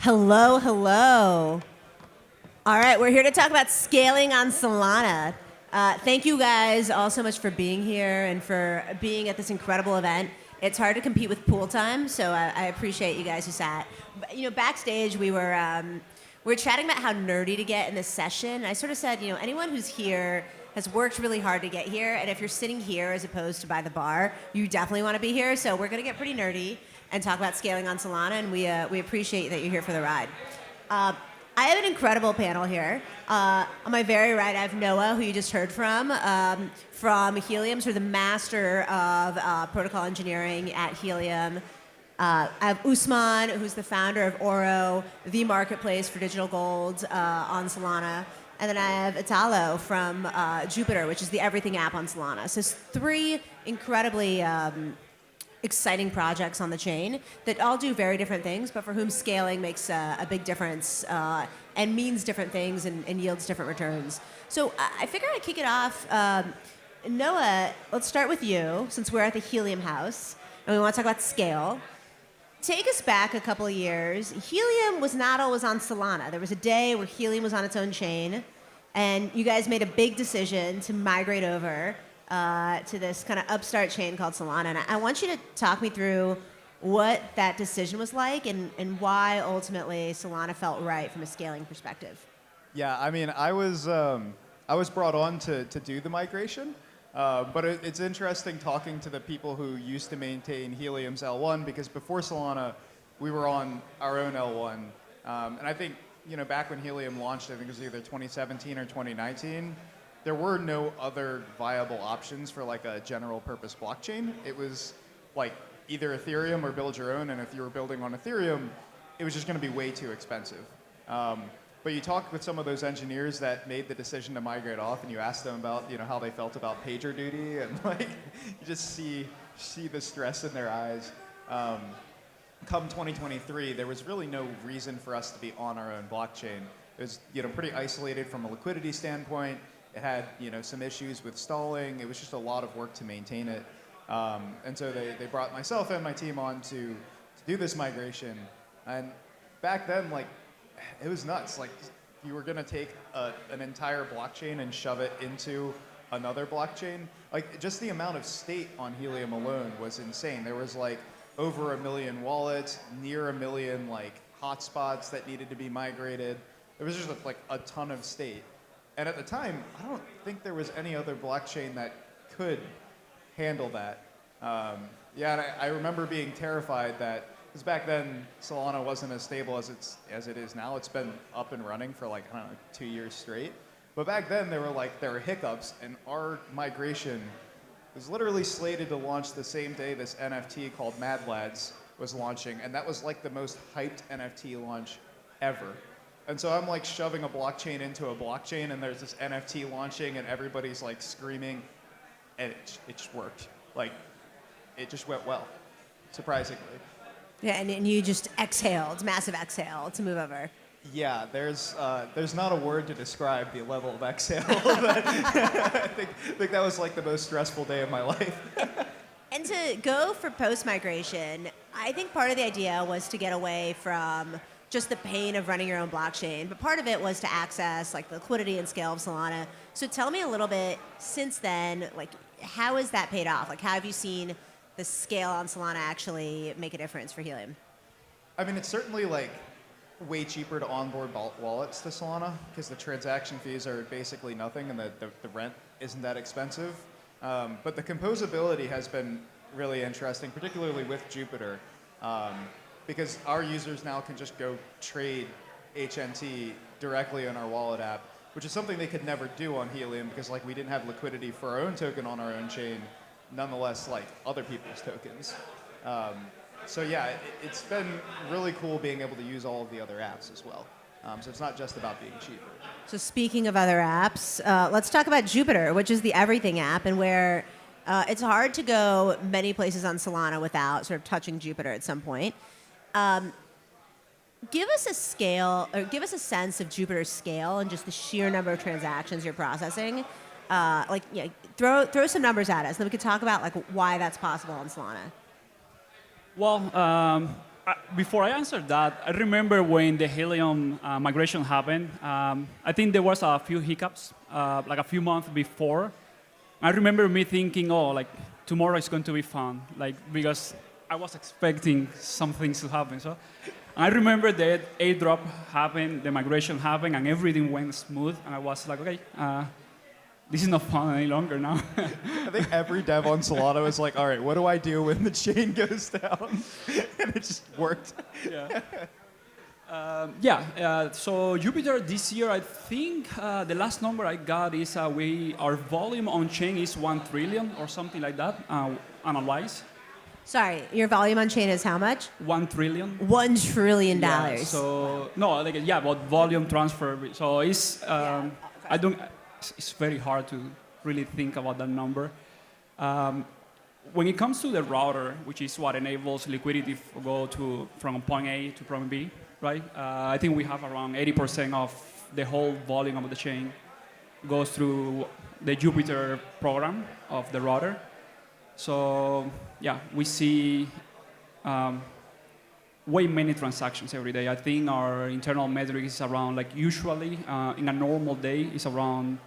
Hello, hello. All right, we're here to talk about scaling on Solana. Thank you guys all so much for being here and for being at this incredible event. It's hard to compete with pool time, so I appreciate you guys who sat. But, backstage we were chatting about how nerdy to get in this session. I sort of said, anyone who's here has worked really hard to get here, and if you're sitting here as opposed to by the bar, you definitely want to be here. So we're going to get pretty nerdy and talk about scaling on Solana, and we appreciate that you're here for the ride. I have an incredible panel here. On my very right, I have Noah, who you just heard from Helium, sort of the master of protocol engineering at Helium. I have Usman, who's the founder of Oro, the marketplace for digital gold on Solana. And then I have Italo from Jupiter, which is the everything app on Solana. So it's three incredibly exciting projects on the chain that all do very different things, but for whom scaling makes a big difference and means different things and yields different returns. So I figure I'd kick it off. Noah, let's start with you, since we're at the Helium house, and we want to talk about scale. Take us back a couple of years. Helium was not always on Solana. There was a day where Helium was on its own chain, and you guys made a big decision to migrate over to this kind of upstart chain called Solana. And I want you to talk me through what that decision was like and why ultimately Solana felt right from a scaling perspective. Yeah, I mean, I was brought on to do the migration, but it's interesting talking to the people who used to maintain Helium's L1, because before Solana, we were on our own L1. And I think, back when Helium launched, I think it was either 2017 or 2019, there were no other viable options for like a general purpose blockchain. It was like either Ethereum or build your own, and if you were building on Ethereum, it was just going to be way too expensive. But you talk with some of those engineers that made the decision to migrate off, and you ask them about how they felt about pager duty, and like you just see the stress in their eyes. Come 2023, there was really no reason for us to be on our own blockchain. It was pretty isolated from a liquidity standpoint. It had some issues with stalling. It was just a lot of work to maintain it. And so they brought myself and my team on to do this migration. And back then, like, it was nuts. Like, you were going to take an entire blockchain and shove it into another blockchain. Like, just the amount of state on Helium alone was insane. There was like over 1 million wallets, near 1 million like hotspots that needed to be migrated. There was just like a ton of state. And at the time, I don't think there was any other blockchain that could handle that. And I remember being terrified that, because back then Solana wasn't as stable as it is now. It's been up and running for like, I don't know, 2 years straight. But back then there were hiccups, and our migration was literally slated to launch the same day this NFT called Mad Lads was launching, and that was like the most hyped NFT launch ever. And so I'm like shoving a blockchain into a blockchain, and there's this NFT launching, and everybody's like screaming, and it just worked. Like, it just went well, surprisingly. Yeah, and you just exhaled, massive exhale to move over. Yeah, there's not a word to describe the level of exhale. I think that was like the most stressful day of my life. And to go for post-migration, I think part of the idea was to get away from just the pain of running your own blockchain, but part of it was to access like the liquidity and scale of Solana. So tell me a little bit since then, like how has that paid off? Like how have you seen the scale on Solana actually make a difference for Helium? I mean, it's certainly like way cheaper to onboard wallets to Solana because the transaction fees are basically nothing, and the rent isn't that expensive. But the composability has been really interesting, particularly with Jupiter. Because our users now can just go trade HNT directly on our wallet app, which is something they could never do on Helium because like we didn't have liquidity for our own token on our own chain, nonetheless like other people's tokens. So yeah, it's been really cool being able to use all of the other apps as well. So it's not just about being cheaper. So speaking of other apps, let's talk about Jupiter, which is the everything app, and where it's hard to go many places on Solana without sort of touching Jupiter at some point. Give us a scale, or give us a sense of Jupiter's scale and just the sheer number of transactions you're processing. Throw some numbers at us, and then we can talk about like why that's possible on Solana. Well, Before I answer that, I remember when the Helium migration happened. I think there was a few hiccups, like a few months before. I remember me thinking, oh, like tomorrow is going to be fun, like because I was expecting some things to happen. So I remember that airdrop happened, the migration happened, and everything went smooth. And I was like, okay, this is not fun any longer now. I think every dev on Solana was like, all right, what do I do when the chain goes down? And it just worked. So Jupiter this year, I think the last number I got is our volume on chain is 1 trillion or something like that, analyzed. Sorry, your volume on chain is how much? 1 trillion. $1 trillion. Yeah, so no, like but volume transfer. So it's I don't. It's very hard to really think about that number. When it comes to the router, which is what enables liquidity to go from point A to point B, right? I think we have around 80% of the whole volume of the chain goes through the Jupiter program of the router. So yeah, we see way many transactions every day. I think our internal metric is around, like usually in a normal day, is around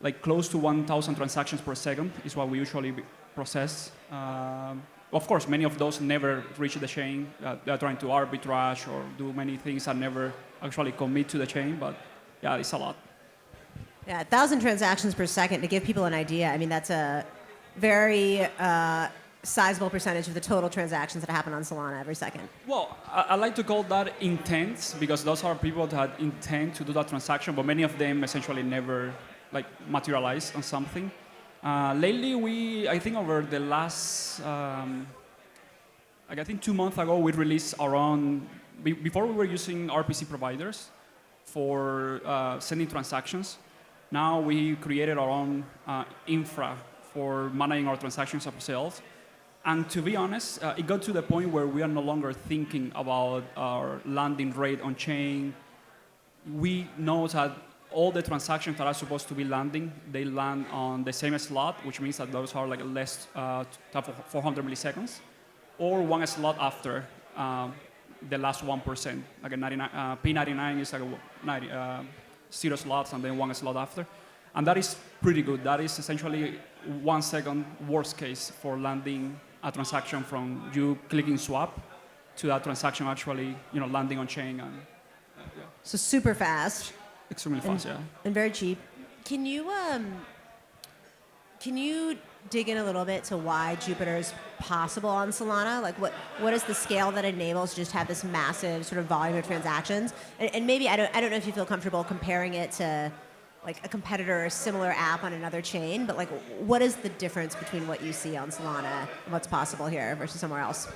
like close to 1,000 transactions per second is what we usually process. Of course, many of those never reach the chain. They're trying to arbitrage or do many things and never actually commit to the chain, but yeah, it's a lot. Yeah, 1,000 transactions per second. To give people an idea, I mean, that's a very sizable percentage of the total transactions that happen on Solana every second. Well, I like to call that intent because those are people that intend to do that transaction, but many of them essentially never like materialize on something. Lately, I think over the last, I think 2 months ago, we released our own, before we were using RPC providers for sending transactions. Now we created our own infra for managing our transactions ourselves. And to be honest, it got to the point where we are no longer thinking about our landing rate on chain. We know that all the transactions that are supposed to be landing, they land on the same slot, which means that those are like less 400 milliseconds, or one slot after the last 1%. Like a P99 is like 0 slots and then 1 slot after. And that is pretty good. That is essentially 1 second worst case for landing a transaction from you clicking swap to that transaction actually landing on chain. And, So super fast. Extremely fast, yeah. And very cheap. Can you dig in a little bit to why Jupiter is possible on Solana? Like what is the scale that enables just have this massive sort of volume of transactions? And maybe I don't know if you feel comfortable comparing it to like a competitor or a similar app on another chain, but like what is the difference between what you see on Solana and what's possible here versus somewhere else?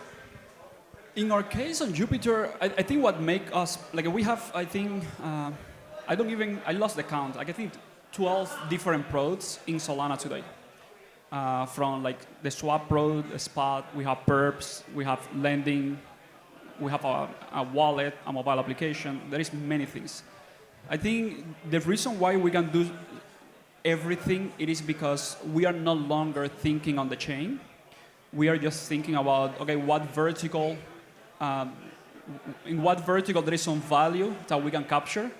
In our case on Jupiter, I think what make us, like we have, I think, I lost the count. Like I think 12 different products in Solana today. From like the swap product, the spot, we have perps, we have lending, we have a wallet, a mobile application. There is many things. I think the reason why we can do everything, it is because we are no longer thinking on the chain. We are just thinking about, okay, in what vertical there is some value that we can capture.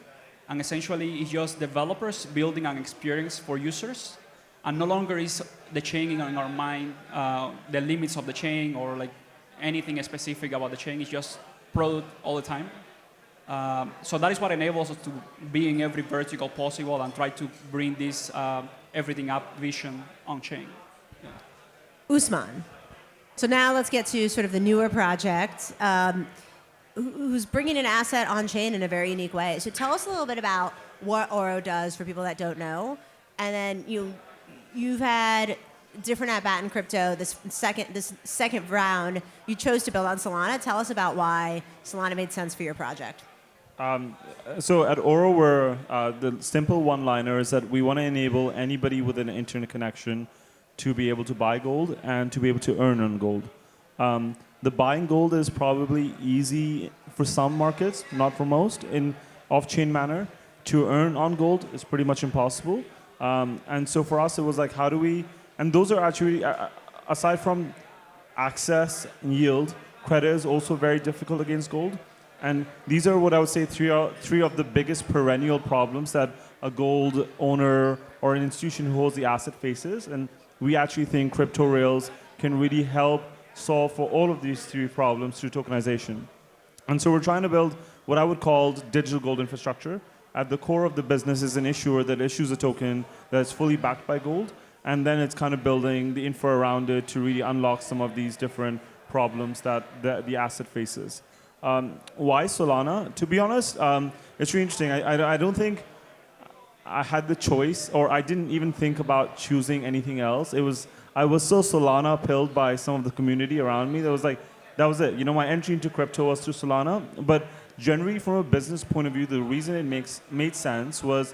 And essentially, it's just developers building an experience for users. And no longer is the chain in our mind, the limits of the chain or like anything specific about the chain. It's just product all the time. So that is what enables us to be in every vertical possible and try to bring this everything up vision on chain. Yeah. Usman. So now let's get to sort of the newer project, who's bringing an asset on chain in a very unique way. So tell us a little bit about what Oro does for people that don't know, and then you've had different at bat in crypto. This second round, you chose to build on Solana. Tell us about why Solana made sense for your project. So at Oro, we're the simple one-liner is that we want to enable anybody with an internet connection to be able to buy gold and to be able to earn on gold. The buying gold is probably easy for some markets, not for most, in off-chain manner. To earn on gold is pretty much impossible. And so for us, it was like, how do we... And those are actually, aside from access and yield, credit is also very difficult against gold. And these are what I would say three of the biggest perennial problems that a gold owner or an institution who holds the asset faces. And we actually think crypto rails can really help solve for all of these three problems through tokenization. And so we're trying to build what I would call digital gold infrastructure. At the core of the business is an issuer that issues a token that's fully backed by gold. And then it's kind of building the infra around it to really unlock some of these different problems that the asset faces. Why Solana? To be honest, it's really interesting. I don't think I had the choice, or I didn't even think about choosing anything else. I was so Solana pilled by some of the community around me. That was it. You know, my entry into crypto was through Solana. But generally, from a business point of view, the reason it made sense was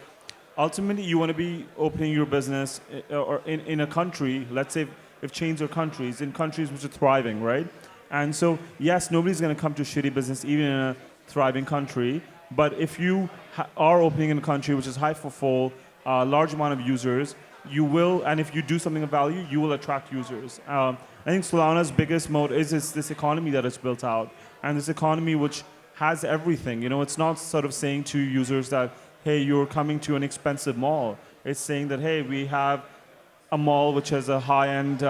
ultimately you want to be opening your business or in a country. Let's say if chains are countries, in countries which are thriving, right? And so, yes, nobody's going to come to shitty business even in a thriving country. But if you are opening in a country which is high footfall, large amount of users, you will, and if you do something of value, you will attract users. I think Solana's biggest moat is this economy that it's built out. And this economy which has everything. You know, it's not sort of saying to users that, hey, you're coming to an expensive mall. It's saying that, hey, we have a mall which has a high-end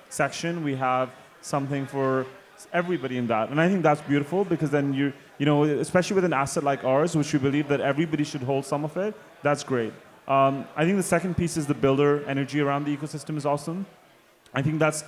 section. We have something for everybody in that. And I think that's beautiful because then you know, especially with an asset like ours, which we believe that everybody should hold some of it, that's great. I think the second piece is the builder energy around the ecosystem is awesome. I think that's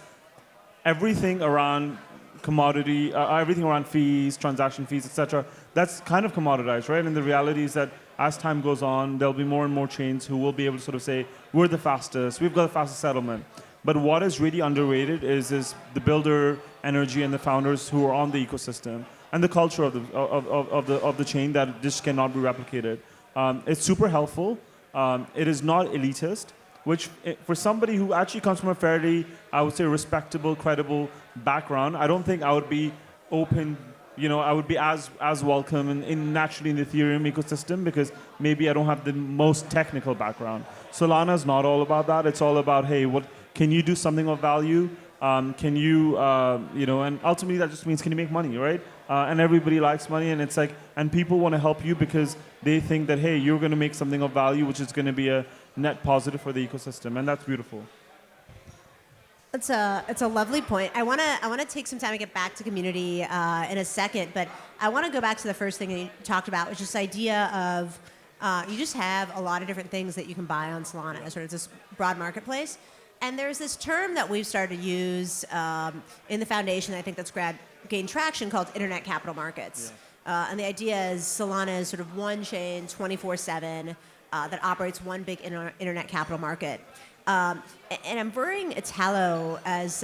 everything around commodity, everything around fees, transaction fees, etc. That's kind of commoditized, right? And the reality is that as time goes on, there'll be more and more chains who will be able to sort of say, we're the fastest, we've got the fastest settlement. But what is really underrated is the builder energy and the founders who are on the ecosystem and the culture of the chain that just cannot be replicated. It's super helpful. It is not elitist, which for somebody who actually comes from a fairly, I would say, respectable, credible background, I don't think I would be open. You know, I would be as welcome naturally in the Ethereum ecosystem because maybe I don't have the most technical background. Solana is not all about that. It's all about, hey, what can you do something of value? Can you, you know, and ultimately that just means can you make money, right? And everybody likes money, and it's like, and people want to help you because they think that, hey, you're going to make something of value, which is going to be a net positive for the ecosystem, and that's beautiful. It's a lovely point. I wanna take some time to get back to community in a second, but I want to go back to the first thing that you talked about, which is this idea of you just have a lot of different things that you can buy on Solana, sort of this broad marketplace. And there's this term that we've started to use in the foundation, I think that's gained traction, called internet capital markets. Yeah. And the idea is Solana is sort of one chain, 24/7, that operates one big internet capital market. And I'm bringing Italo as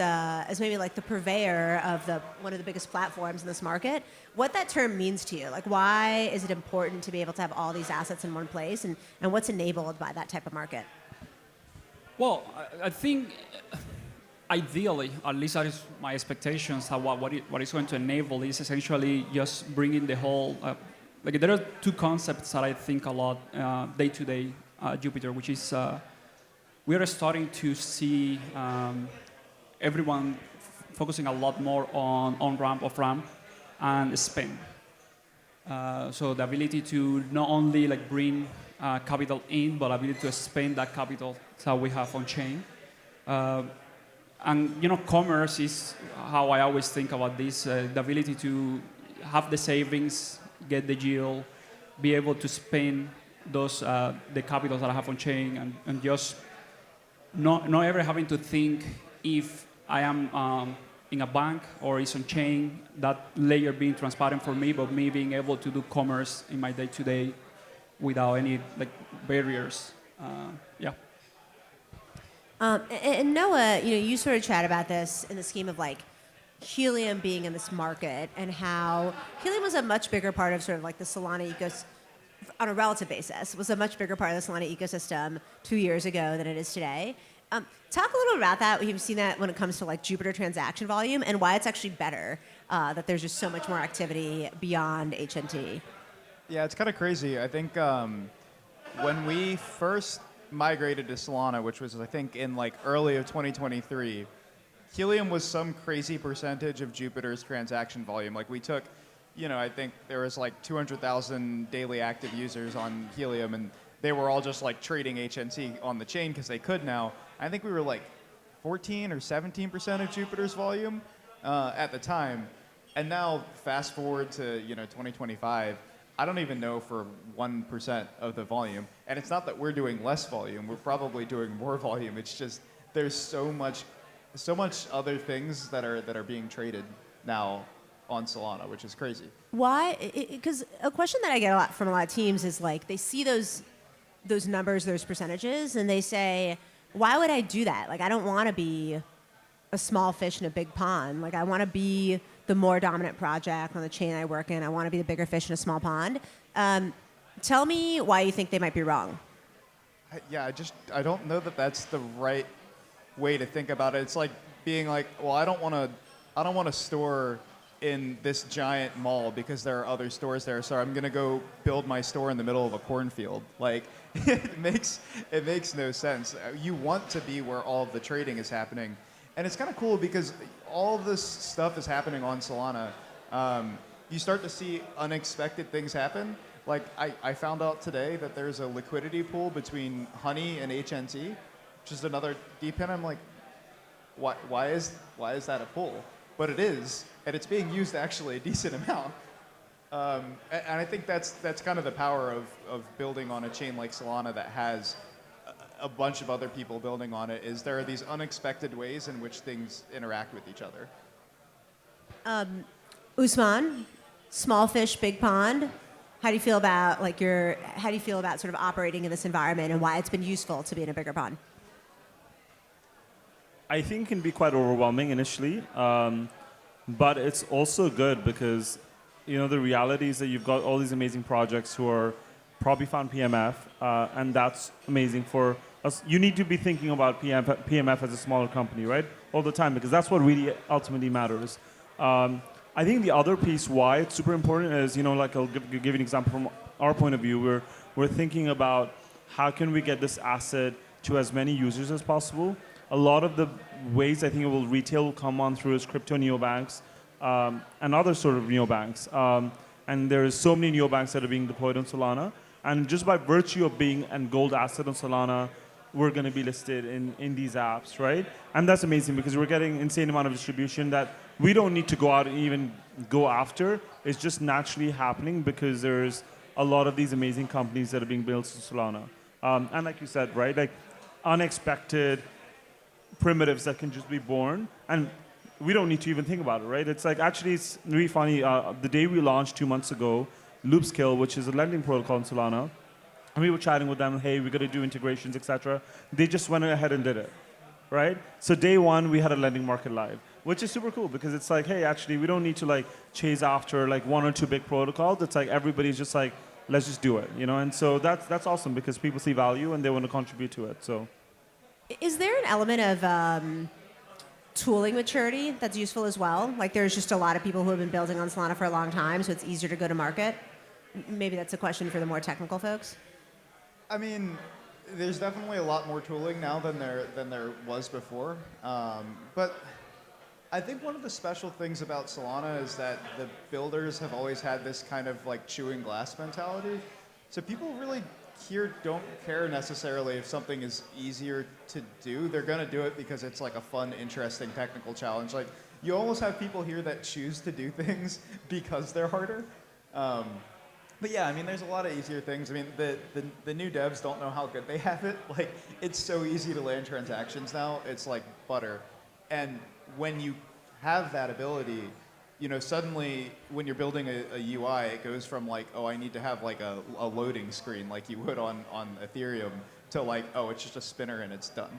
maybe like the purveyor of one of the biggest platforms in this market. What that term means to you? Like, why is it important to be able to have all these assets in one place, and what's enabled by that type of market? Well, I think ideally, at least that is my expectations, what it's going to enable is essentially just bringing the whole, like there are two concepts that I think a lot day-to-day Jupiter, which is we are starting to see everyone focusing a lot more on on-ramp, off-ramp, and spend. So the ability to not only like bring capital in, but ability to spend that capital that we have on chain. And you know, commerce is how I always think about this: the ability to have the savings, get the yield, be able to spend those the capital that I have on chain, and just not ever having to think if I am in a bank or is on chain, that layer being transparent for me, but me being able to do commerce in my day-to-day without any like barriers. Yeah. And Noah, you know, you sort of chat about this in the scheme of like Helium being in this market and how Helium was a much bigger part of sort of like the Solana ecosystem on a relative basis, was a much bigger part of the Solana ecosystem 2 years ago than it is today. Talk a little bit about that. We've seen that when it comes to like Jupiter transaction volume and why it's actually better that there's just so much more activity beyond HNT. Yeah, it's kind of crazy. I think when we first migrated to Solana, which was I think in like early of 2023, Helium was some crazy percentage of Jupiter's transaction volume. Like we took, I think there was like 200,000 daily active users on Helium, and they were all just like trading HNT on the chain because they could now. I think we were like 14 or 17% of Jupiter's volume at the time. And now fast forward to 2025, I don't even know for 1% of the volume. And it's not that we're doing less volume, we're probably doing more volume. It's just there's so much other things that are being traded now on Solana, which is crazy. Why? Because a question that I get a lot from a lot of teams is like they see those numbers, those percentages, and they say, why would I do that? Like I don't want to be a small fish in a big pond. Like I want to be the more dominant project on the chain I work in. I want to be the bigger fish in a small pond. Tell me why you think they might be wrong. I don't know that that's the right way to think about it. It's like being like, well, I don't want to store in this giant mall because there are other stores there, so I'm gonna go build my store in the middle of a cornfield. Like, it makes no sense. You want to be where all of the trading is happening, and it's kind of cool because all of this stuff is happening on Solana. You start to see unexpected things happen. Like I found out today that there's a liquidity pool between Honey and HNT, which is another DePIN. I'm like, why is that a pool? But it is, and it's being used actually a decent amount. And I think that's kind of the power of building on a chain like Solana that has a bunch of other people building on it, is there are these unexpected ways in which things interact with each other. Usman, small fish, big pond. How do you feel about sort of operating in this environment and why it's been useful to be in a bigger pond? I think it can be quite overwhelming initially, but it's also good because the reality is that you've got all these amazing projects who are probably found PMF, and that's amazing for us. You need to be thinking about PMF as a smaller company, right, all the time, because that's what really ultimately matters. I think the other piece why it's super important is, like I'll give you an example from our point of view. We're thinking about how can we get this asset to as many users as possible. A lot of the ways I think retail will come on through is crypto neobanks and other sort of neobanks. And there's so many neobanks that are being deployed on Solana. And just by virtue of being a gold asset on Solana, we're going to be listed in these apps, right? And that's amazing because we're getting insane amount of distribution that we don't need to go out and even go after. It's just naturally happening because there's a lot of these amazing companies that are being built on Solana. And like you said, right, like unexpected primitives that can just be born, and we don't need to even think about it, right? It's like, actually, it's really funny. The day we launched 2 months ago, Loopskill, which is a lending protocol in Solana, and we were chatting with them, hey, we're going to do integrations, etc. They just went ahead and did it, right? So day one, we had a lending market live, which is super cool because it's like, hey, actually, we don't need to like chase after like one or two big protocols. It's like everybody's just like, let's just do it, And so that's awesome because people see value and they want to contribute to it. So. Is there an element of tooling maturity that's useful as well? Like there's just a lot of people who have been building on Solana for a long time, so it's easier to go to market. Maybe that's a question for the more technical folks. I mean, there's definitely a lot more tooling now than there was before. But I think one of the special things about Solana is that the builders have always had this kind of like chewing glass mentality. So people really here don't care necessarily if something is easier to do. They're going to do it because it's like a fun, interesting technical challenge. Like you almost have people here that choose to do things because they're harder. But yeah, I mean, there's a lot of easier things. I mean, the new devs don't know how good they have it. Like it's so easy to land transactions now. It's like butter. And when you have that ability, suddenly when you're building a UI, it goes from like, oh, I need to have like a loading screen like you would on Ethereum to like, oh, it's just a spinner and it's done.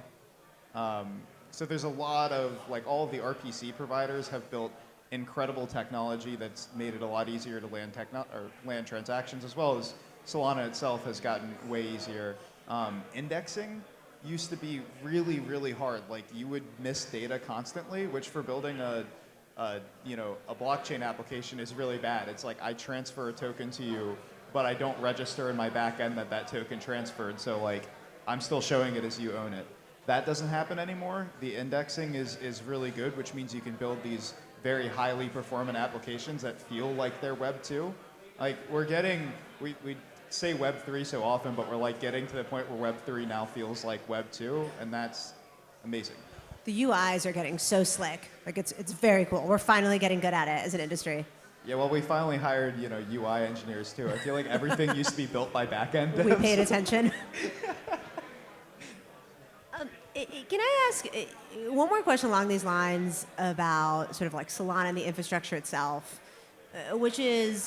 So there's a lot of, like all of the RPC providers have built incredible technology that's made it a lot easier to land transactions, as well as Solana itself has gotten way easier. Indexing used to be really, really hard. Like you would miss data constantly, which for building a blockchain application is really bad. It's like I transfer a token to you, but I don't register in my back end that token transferred. So like I'm still showing it as you own it. That doesn't happen anymore. The indexing is really good, which means you can build these very highly performant applications that feel like they're Web 2. Like we say Web 3 so often, but we're like getting to the point where Web 3 now feels like Web 2, and that's amazing. The UIs are getting so slick. Like it's very cool. We're finally getting good at it as an industry. Yeah, well, we finally hired UI engineers too. I feel like everything used to be built by backend devs. We paid attention. Can I ask one more question along these lines about sort of like Solana and the infrastructure itself, which is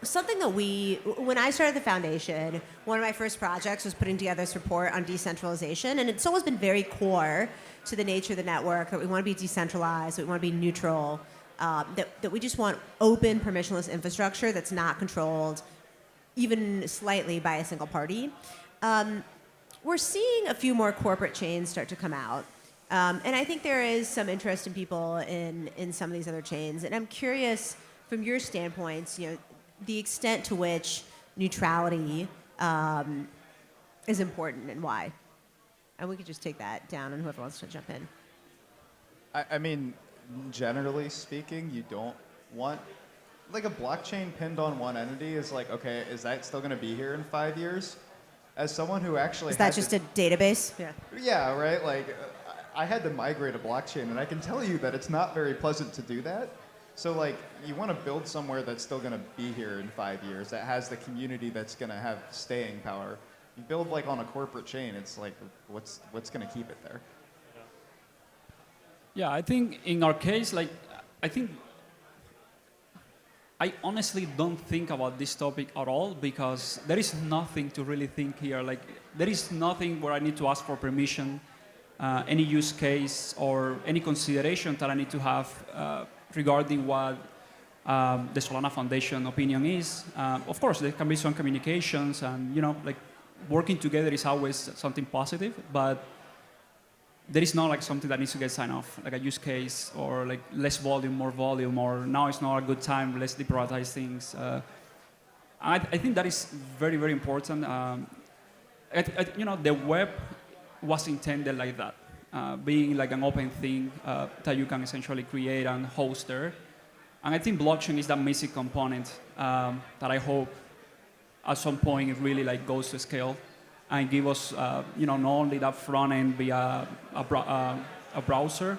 something that when I started the foundation, one of my first projects was putting together this report on decentralization, and it's always been very core to the nature of the network that we want to be decentralized, that we want to be neutral, that we just want open, permissionless infrastructure that's not controlled even slightly by a single party. We're seeing a few more corporate chains start to come out. And I think there is some interest in people in some of these other chains. And I'm curious, from your standpoints, the extent to which neutrality is important and why. And we could just take that down and whoever wants to jump in. I mean, generally speaking, you don't want, like a blockchain pinned on one entity is like, okay, is that still going to be here in 5 years? As someone who actually is that just a database? Yeah. Yeah, right. Like, I had to migrate a blockchain, and I can tell you that it's not very pleasant to do that. So, like, you want to build somewhere that's still going to be here in 5 years, that has the community that's going to have staying power. You build like on a corporate chain, it's like, what's going to keep it there? Yeah, I think in our case, I honestly don't think about this topic at all because there is nothing to really think here. Like, there is nothing where I need to ask for permission, any use case or any consideration that I need to have regarding what the Solana Foundation opinion is. Of course, there can be some communications and, working together is always something positive, but there is not like something that needs to get signed off, like a use case or like less volume, more volume, or now it's not a good time, let's deprioritize things. I think that is very, very important. The web was intended like that, being like an open thing that you can essentially create and host there. And I think blockchain is that missing component that I hope at some point it really like goes to scale and give us, not only that front end via a browser,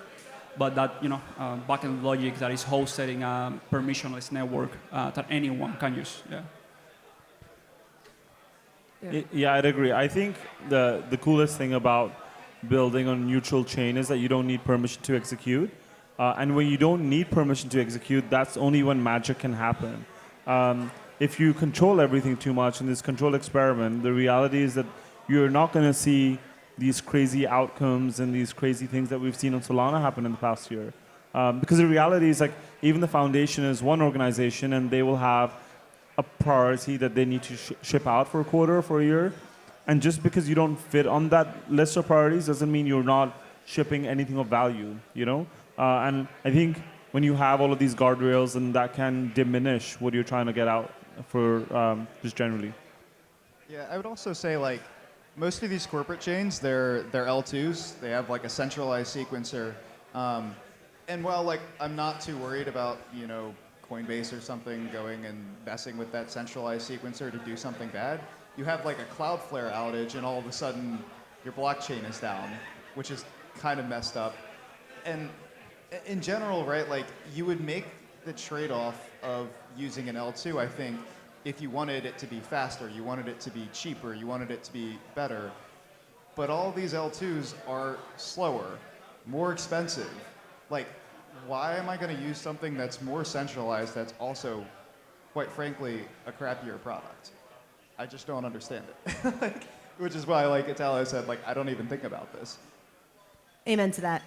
but that backend logic that is hosted in a permissionless network that anyone can use. Yeah, I'd agree. I think the coolest thing about building on a neutral chain is that you don't need permission to execute. And when you don't need permission to execute, that's only when magic can happen. If you control everything too much in this controlled experiment, the reality is that you're not going to see these crazy outcomes and these crazy things that we've seen on Solana happen in the past year. Because the reality is, like, even the foundation is one organization and they will have a priority that they need to ship out for a quarter or for a year. And just because you don't fit on that list of priorities doesn't mean you're not shipping anything of value, And I think when you have all of these guardrails, and that can diminish what you're trying to get out for just generally. Yeah, I would also say, like, most of these corporate chains, they're L2s. They have like a centralized sequencer. And while like I'm not too worried about, Coinbase or something going and messing with that centralized sequencer to do something bad, you have like a Cloudflare outage and all of a sudden your blockchain is down, which is kind of messed up. And in general, right, like you would make the trade-off of using an L2, I think, if you wanted it to be faster, you wanted it to be cheaper, you wanted it to be better. But all these L2s are slower, more expensive. Like, why am I going to use something that's more centralized that's also, quite frankly, a crappier product? I just don't understand it. Which is why, like Italo said, like, I don't even think about this. Amen to that.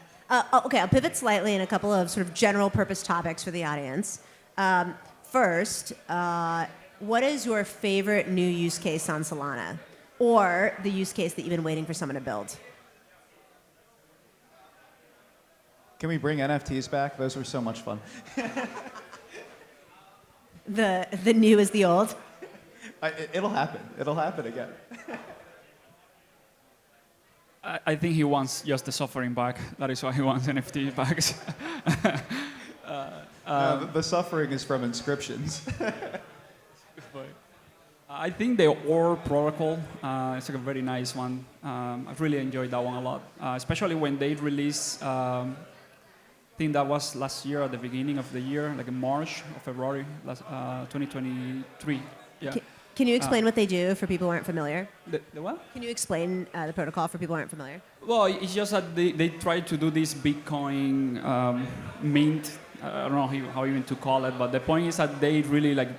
Okay, I'll pivot slightly in a couple of sort of general purpose topics for the audience. First, what is your favorite new use case on Solana? Or the use case that you've been waiting for someone to build? Can we bring NFTs back? Those were so much fun. The new is the old? It'll happen. It'll happen again. I think he wants just the suffering back. That is why he wants NFT backs. No, the suffering is from inscriptions. I think the Oro protocol is like a very nice one. I've really enjoyed that one a lot, especially when they released. I think that was last year at the beginning of the year, like in March or February, 2023. Yeah. Can you explain what they do for people who aren't familiar? The what? Can you explain the protocol for people who aren't familiar? Well, it's just that they try to do this Bitcoin mint. I don't know how even to call it, but the point is that they really like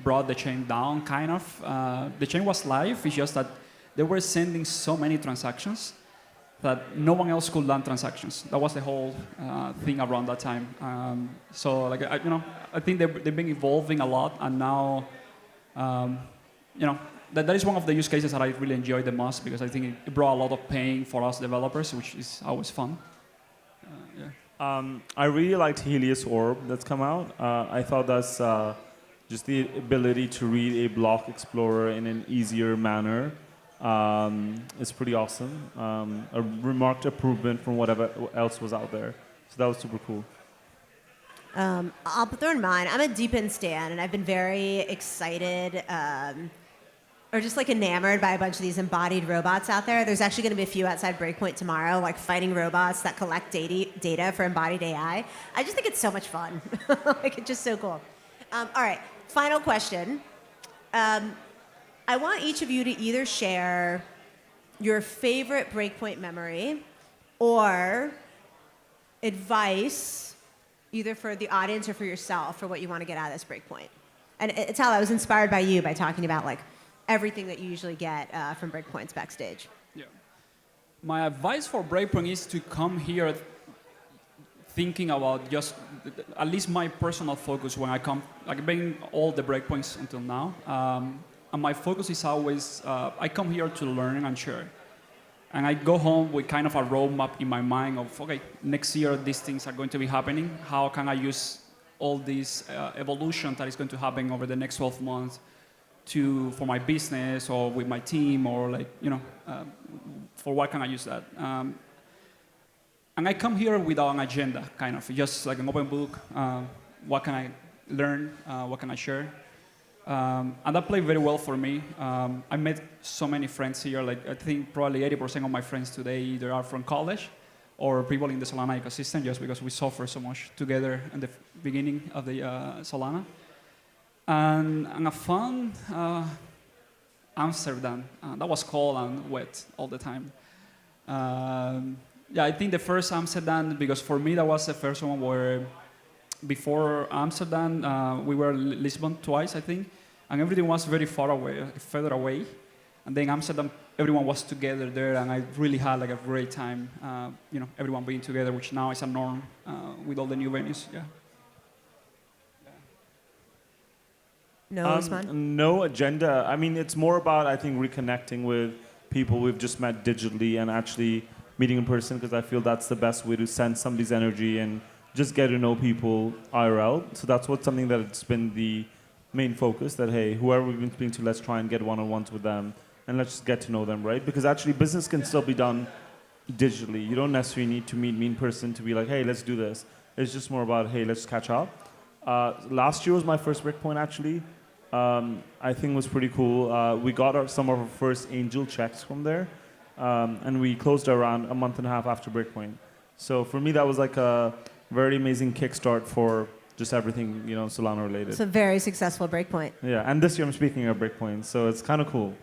brought the chain down, kind of. The chain was live. It's just that they were sending so many transactions that no one else could land transactions. That was the whole thing around that time. So, like, I think they've been evolving a lot, and now, that is one of the use cases that I really enjoy the most because I think it brought a lot of pain for us developers, which is always fun. I really liked Helios Orb that's come out. I thought that's just the ability to read a block explorer in an easier manner. It's pretty awesome. A remarked improvement from whatever else was out there. So that was super cool. I'll throw in mine. I'm a deep in stan, and I've been very excited or just like enamored by a bunch of these embodied robots out there. There's actually going to be a few outside Breakpoint tomorrow, like fighting robots that collect data for embodied AI. I just think it's so much fun. Like, it's just so cool. All right, final question. I want each of you to either share your favorite Breakpoint memory or advice, either for the audience or for yourself, for what you want to get out of this Breakpoint. And Italo, I was inspired by you by talking about like everything that you usually get from Breakpoints backstage. Yeah. My advice for Breakpoint is to come here thinking about just at least my personal focus when I come, like being all the Breakpoints until now. And my focus is always, I come here to learn and share. And I go home with kind of a roadmap in my mind of, okay, next year these things are going to be happening. How can I use all this evolution that is going to happen over the next 12 months for my business or with my team or like, for what can I use that? And I come here without an agenda, kind of, just like an open book. What can I learn? What can I share? And that played very well for me. I met so many friends here. Like I think probably 80% of my friends today either are from college or people in the Solana ecosystem, just because we suffer so much together in the beginning of the Solana. And a fun Amsterdam. That was cold and wet all the time. I think the first Amsterdam, because for me that was the first one where before Amsterdam, we were Lisbon twice, I think, and everything was very further away. And then Amsterdam, everyone was together there, and I really had like a great time, everyone being together, which now is a norm with all the new venues. Yeah. No, Usman? No agenda. I mean, it's more about, I think, reconnecting with people we've just met digitally and actually meeting in person, because I feel that's the best way to sense somebody's energy and just get to know people IRL. So that's something that it's been the main focus, that, hey, whoever we've been speaking to, let's try and get one-on-ones with them and let's just get to know them, right? Because actually business can still be done digitally. You don't necessarily need to meet me in person to be like, hey, let's do this. It's just more about, hey, let's catch up. Last year was my first Breakpoint, actually. I think it was pretty cool. We got some of our first angel checks from there, and we closed around a month and a half after Breakpoint. So for me, that was like a very amazing kickstart for just everything, Solana related. It's a very successful Breakpoint. Yeah, and this year I'm speaking of Breakpoint, so it's kind of cool.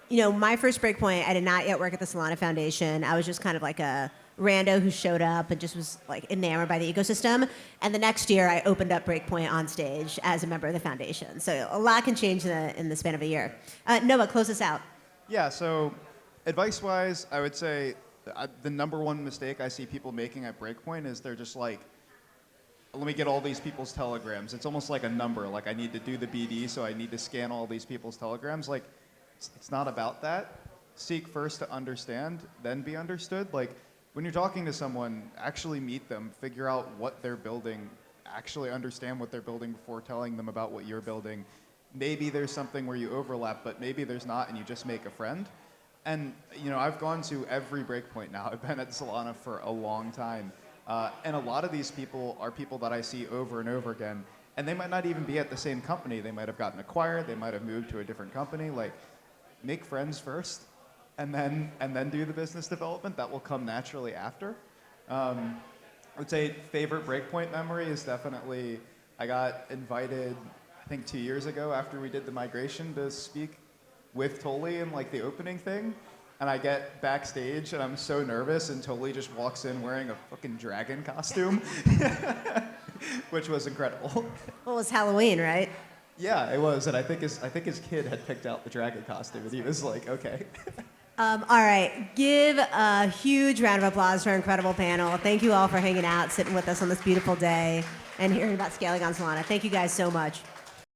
Yeah, my first Breakpoint, I did not yet work at the Solana Foundation. I was just kind of like a rando who showed up and just was like enamored by the ecosystem. And the next year, I opened up Breakpoint on stage as a member of the foundation. So a lot can change in the span of a year. Noah, close us out. Yeah, so advice-wise, I would say the number one mistake I see people making at Breakpoint is they're just like, let me get all these people's telegrams. It's almost like a number. Like, I need to do the BD, so I need to scan all these people's telegrams. Like, it's not about that. Seek first to understand, then be understood. Like, when you're talking to someone, actually meet them, figure out what they're building, actually understand what they're building before telling them about what you're building. Maybe there's something where you overlap, but maybe there's not, and you just make a friend. And I've gone to every Breakpoint now. I've been at Solana for a long time. And a lot of these people are people that I see over and over again. And they might not even be at the same company. They might have gotten acquired. They might have moved to a different company. Like, make friends first, and then do the business development. That will come naturally after. I would say favorite Breakpoint memory is definitely I got invited, I think 2 years ago after we did the migration to speak with Tolly in like the opening thing. And I get backstage and I'm so nervous and Tolly just walks in wearing a fucking dragon costume, which was incredible. Well, it was Halloween, right? Yeah, it was. And I think his kid had picked out the dragon costume and he was like, okay. All right, give a huge round of applause to our incredible panel. Thank you all for hanging out, sitting with us on this beautiful day, and hearing about scaling on Solana. Thank you guys so much.